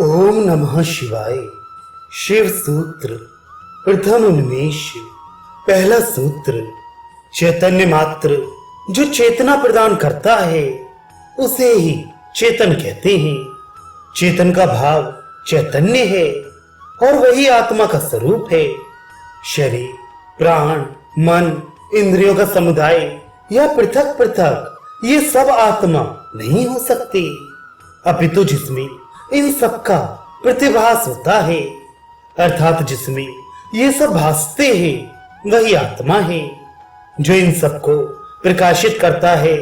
ओम नमः शिवाय। शिव सूत्र प्रथम उन्मेष। पहला सूत्र, चैतन्य मात्र जो चेतना प्रदान करता है उसे ही चेतन कहते हैं। चेतन का भाव चैतन्य है और वही आत्मा का स्वरूप है। शरीर, प्राण, मन, इंद्रियों का समुदाय या पृथक पृथक ये सब आत्मा नहीं हो सकते, अपितु जिसमें इन सब का प्रतिभास होता है, अर्थात जिसमें ये सब भासते हैं वही आत्मा है जो इन सब को प्रकाशित करता है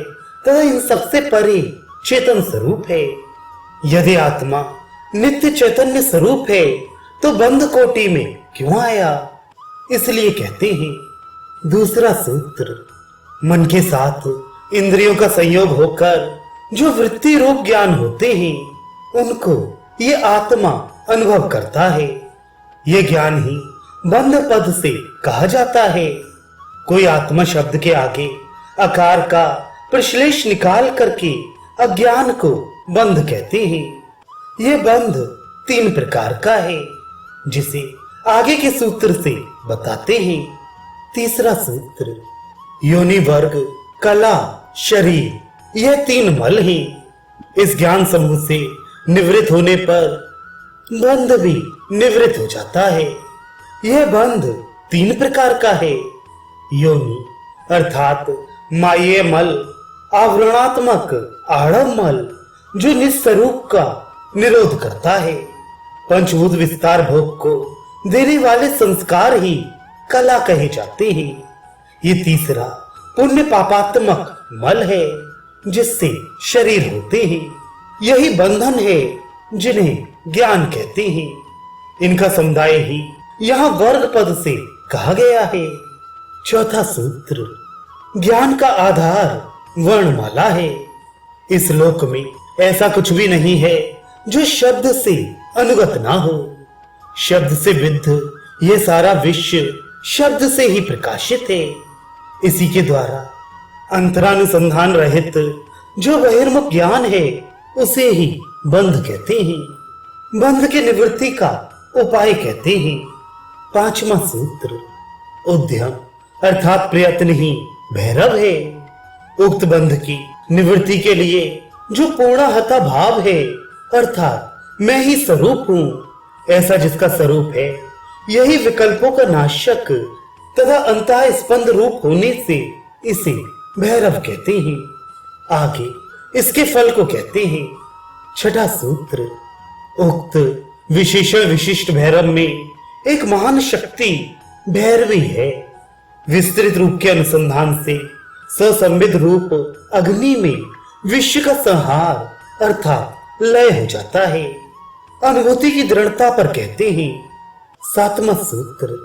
तथा इन सबसे परे चेतन स्वरूप है। यदि आत्मा नित्य चैतन्य स्वरूप है तो बंद कोटि में क्यों आया, इसलिए कहते हैं। दूसरा सूत्र, मन के साथ इंद्रियों का संयोग होकर जो वृत्ति रूप ज्ञान होते हैं उनको ये आत्मा अनुभव करता है। ये ज्ञान ही बंध पद से कहा जाता है। कोई आत्मा शब्द के आगे आकार का प्रश्लेष निकाल करके अज्ञान को बंध कहते हैं। ये बंध तीन प्रकार का है जिसे आगे के सूत्र से बताते हैं। तीसरा सूत्र, योनि, वर्ग, कला, शरीर यह तीन मल हैं। इस ज्ञान समूह से निवृत्त होने पर बंध भी निवृत्त हो जाता है। यह बंध तीन प्रकार का है। योनि अर्थात माये मल, आवरणात्मक आड़व मल जो निस्वरूप का निरोध करता है। पंचभूत विस्तार भोग को देने वाले संस्कार ही कला कहे जाते हैं। ये तीसरा पुण्य पापात्मक मल है जिससे शरीर होते हैं। यही बंधन है जिन्हें ज्ञान कहते हैं। इनका समुदाय ही यहाँ वर्ग पद से कहा गया है। चौथा सूत्र, ज्ञान का आधार वर्णमाला है। इस लोक में ऐसा कुछ भी नहीं है जो शब्द से अनुगत ना हो। शब्द से विद्ध यह सारा विश्व शब्द से ही प्रकाशित है। इसी के द्वारा अंतरानुसंधान रहित जो बहिर्मुख ज्ञान है उसे ही बंध कहते हैं। बंध के निवृत्ति का उपाय कहते हैं। पांचवा सूत्र, उद्यम अर्थात प्रयत्न ही भैरव है। उक्त बंध की निवृत्ति के लिए जो पूर्णहता भाव है अर्थात मैं ही स्वरूप हूँ, ऐसा जिसका स्वरूप है यही विकल्पों का नाशक तथा अंतः स्पंद रूप होने से इसे भैरव कहते हैं। आगे इसके फल को कहते हैं। छठा सूत्र, उक्त विशेषण विशिष्ट भैरव में एक महान शक्ति भैरवी है। विस्तृत रूप के अनुसंधान से ससंविध रूप अग्नि में विश्व का संहार अर्थात लय हो जाता है। अनुभूति की दृढ़ता पर कहते हैं। सातवां सूत्र,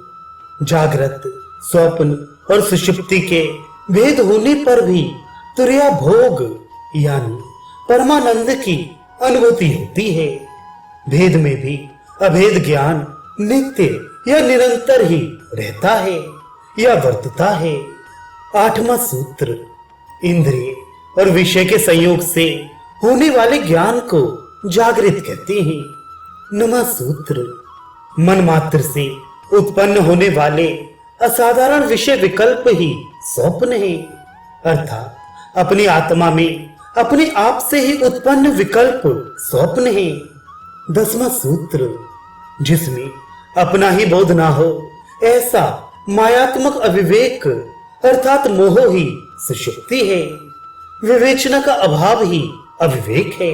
जागृत, स्वप्न और सुषुप्ति के भेद होने पर भी तुरया भोग यानी परमानंद की अनुभूति होती है। भेद में भी अभेद ज्ञान नित्य या निरंतर ही रहता है या वर्तता है। आठवां सूत्र, इंद्रिय और विषय के संयोग से होने वाले ज्ञान को जागृत कहते हैं। नौवां सूत्र, मन मात्र से उत्पन्न होने वाले असाधारण विषय विकल्प ही स्वप्न है, अर्थात अपनी आत्मा में अपने आप से ही उत्पन्न विकल्प स्वप्न है। 10वां सूत्र, जिसमें अपना ही बोध ना हो ऐसा मायात्मक अविवेक अर्थात मोह ही सुषुप्ति है। विवेचना का अभाव ही अविवेक है।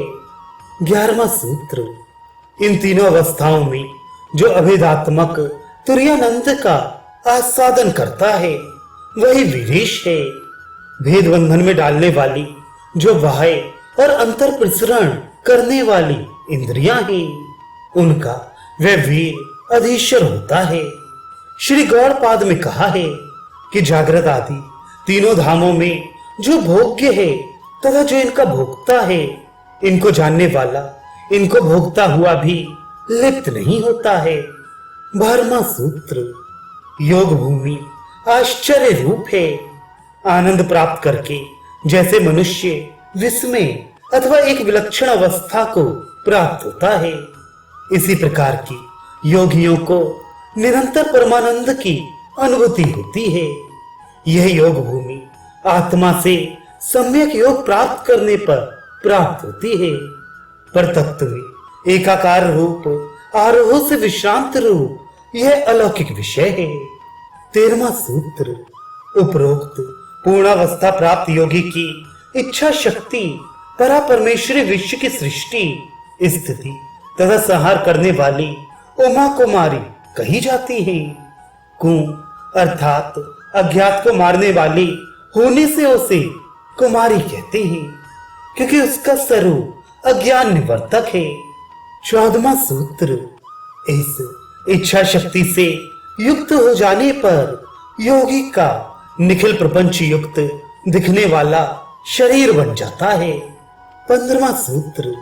11वां सूत्र, इन तीनों अवस्थाओं में जो अभेदात्मक तुर्यानंद का आस्वादन करता है वही विवेश है। भेद बंधन में डालने वाली जो बाह्य और अंतर प्रसरण करने वाली इंद्रियां हैं उनका वह वीर अधीश्वर होता है। श्री गौड़पाद में कहा है कि जागृत आदि तीनों धामों में जो भोग्य है तथा जो इनका भोक्ता है, इनको जानने वाला इनको भोगता हुआ भी लिप्त नहीं होता है। 12वां सूत्र, योग भूमि आश्चर्य रूप है। आनंद प्राप्त करके जैसे मनुष्य विस्मय अथवा एक विलक्षण अवस्था को प्राप्त होता है, इसी प्रकार की योगियों को निरंतर परमानंद की अनुभूति होती है। यह योग भूमि आत्मा से सम्यक योग प्राप्त करने पर प्राप्त होती है। पर तत्व में एकाकार रूप आरोह से विश्रांत रूप यह अलौकिक विषय है। 13वां सूत्र, उपरोक्त पूर्णावस्था प्राप्त योगी की इच्छा शक्ति परा परमेश्वरी विश्व की सृष्टि, स्थिति तथा संहार करने वाली उमा कुमारी कही जाती है। कु अर्थात अज्ञात को मारने वाली होने से उसे कुमारी कहते हैं, क्योंकि उसका स्वरूप अज्ञान निवर्तक है। 14वां सूत्र, इस इच्छा शक्ति से युक्त हो जाने पर योगी का निखिल प्रपंच युक्त दिखने वाला शरीर बन जाता है। 15वां सूत्र,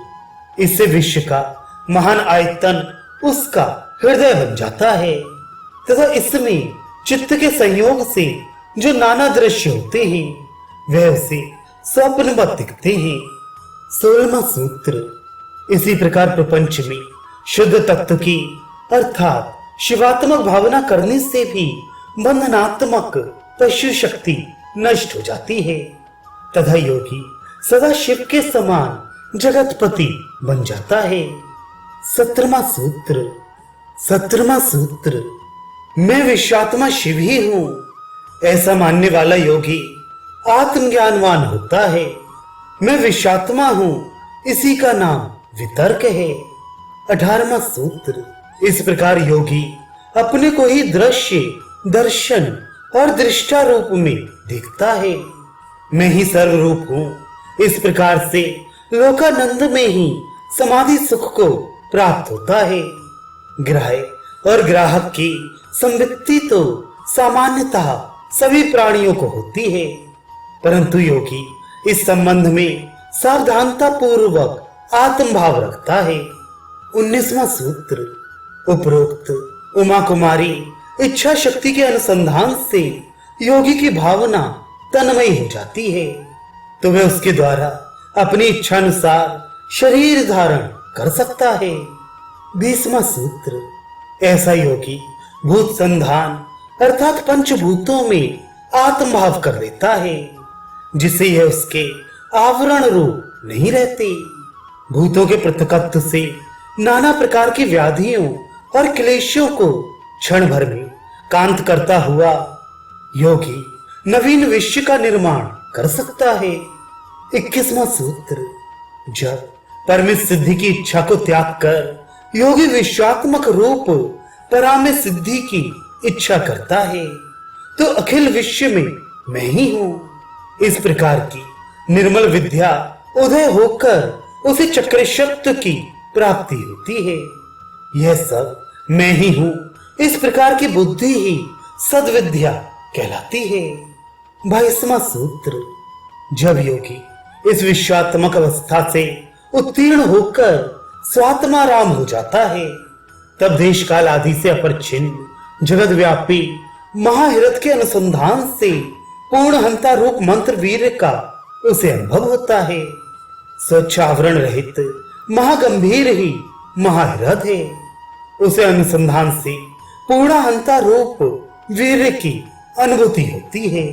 इससे विश्व का महान आयतन उसका हृदय बन जाता है तथा इसमें चित्त के संयोग से जो नाना दृश्य होते हैं वह उसे स्वप्नवत दिखते हैं। 16वां सूत्र, इसी प्रकार प्रपंच में शुद्ध तत्व की अर्थात शिवात्मक भावना करने से भी बंधनात्मक पशु शक्ति नष्ट हो जाती है तथा योगी सदा शिव के समान जगतपति बन जाता है। 17वां सूत्र, मैं विश्वात्मा शिव ही हूं, ऐसा मानने वाला योगी आत्मज्ञानवान होता है। मैं विश्वात्मा हूं, इसी का नाम वितर्क है। 18वां सूत्र, इस प्रकार योगी अपने को ही दृश्य, दर्शन और दृष्टा रूप में देखता है। मैं ही सर्वरूप हूं, इस प्रकार से लोकानंद में ही समाधि सुख को प्राप्त होता है। ग्राह्य और ग्राहक की संवित्ति तो सामान्यतः सभी प्राणियों को होती है, परंतु योगी इस संबंध में सावधानता पूर्वक आत्मभाव रखता है। 19वां सूत्र, उपरोक्त उमा कुमारी इच्छा शक्ति के अनुसंधान से योगी की भावना तन्मय हो जाती है तो वह उसके द्वारा अपनी इच्छानुसार शरीर धारण कर सकता है। 20वां सूत्र, ऐसा योगी भूत संधान अर्थात पंचभूतों में आत्मभाव कर लेता है जिससे यह उसके आवरण रूप नहीं रहते। भूतों के पृथकत्व से नाना प्रकार की व्याधियों और क्लेशों को क्षण भर में कांत करता हुआ योगी नवीन विश्व का निर्माण कर सकता है। 21वां सूत्र, जब परमित सिद्धि की इच्छा को त्याग कर योगी विश्वात्मक रूप परामे सिद्धि की इच्छा करता है तो अखिल विश्व में मैं ही हूं, इस प्रकार की निर्मल विद्या उदय होकर उसे चक्रशक्ति की प्राप्ति होती है। यह सब मैं ही हूं, इस प्रकार की बुद्धि ही सद्विद्या कहलाती है। 22वां सूत्र, जब योगी इस विश्वात्मक अवस्था से उत्तीर्ण होकर स्वात्माराम हो जाता है तब देश काल आदि से अपरिच्छिन्न जगत व्यापी महाहिरत के अनुसंधान से पूर्ण हंता रूप मंत्र वीर का उसे अनुभव होता है। स्वच्छ आवरण रहित महागंभीर ही महाहिरत है, उसे अनुसंधान से पूर्ण हंता रूप वीर की अनुभूति होती है।